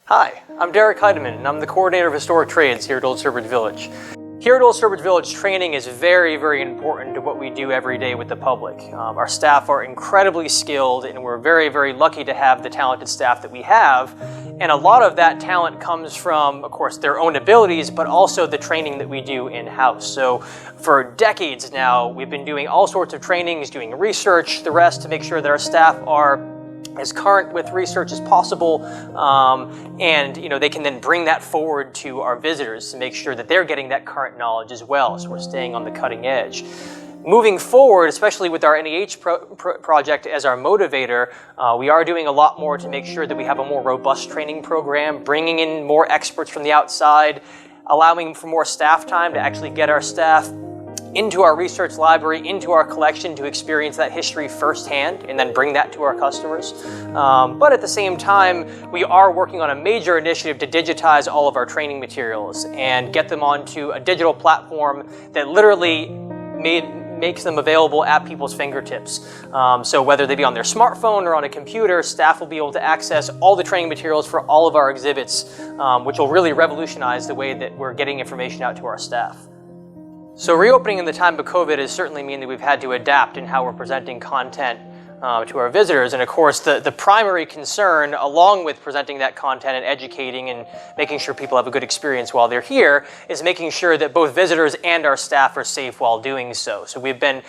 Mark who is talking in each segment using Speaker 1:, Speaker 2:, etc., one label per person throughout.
Speaker 1: Hi, I'm Derek Heidemann, and I'm the coordinator of Historic Trades here at Old Sturbridge Village. Here at Old Sturbridge Village, training is very, very important to what we do every day with the public. Our staff are incredibly skilled, and we're very, very lucky to have the talented staff that we have. And a lot of that talent comes from, of course, their own abilities, but also the training that we do in-house. So for decades now, we've been doing all sorts of trainings, doing research, the rest, to make sure that our staff are as current with research as possible, and they can then bring that forward to our visitors to make sure that they're getting that current knowledge as well, so we're staying on the cutting edge. Moving forward, especially with our NEH project as our motivator, we are doing a lot more to make sure that we have a more robust training program, bringing in more experts from the outside, allowing for more staff time to actually get our staff into our research library, into our collection to experience that history firsthand and then bring that to our customers. But at the same time, we are working on a major initiative to digitize all of our training materials and get them onto a digital platform that literally makes them available at people's fingertips. So whether they be on their smartphone or on a computer, staff will be able to access all the training materials for all of our exhibits, which will really revolutionize the way that we're getting information out to our staff. So reopening in the time of COVID has certainly meant that we've had to adapt in how we're presenting content to our visitors. And of course, the primary concern, along with presenting that content and educating and making sure people have a good experience while they're here, is making sure that both visitors and our staff are safe while doing so. So we've been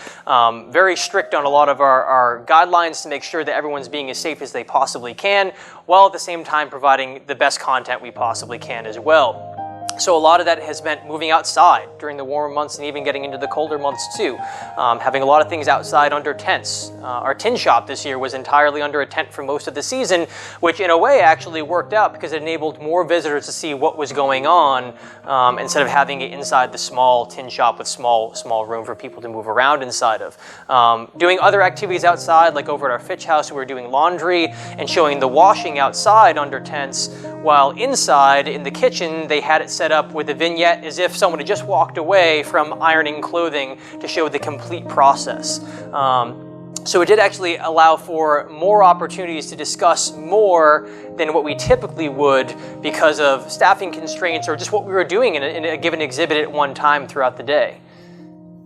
Speaker 1: very strict on a lot of our guidelines to make sure that everyone's being as safe as they possibly can, while at the same time providing the best content we possibly can as well. So a lot of that has meant moving outside during the warmer months and even getting into the colder months too. Having a lot of things outside under tents. Our tin shop this year was entirely under a tent for most of the season, which in a way actually worked out because it enabled more visitors to see what was going on instead of having it inside the small tin shop with small room for people to move around inside of. Doing other activities outside, like over at our Fitch House, we were doing laundry and showing the washing outside under tents, while inside in the kitchen they had it set up with a vignette as if someone had just walked away from ironing clothing to show the complete process. So it did actually allow for more opportunities to discuss more than what we typically would because of staffing constraints or just what we were doing in a given exhibit at one time throughout the day.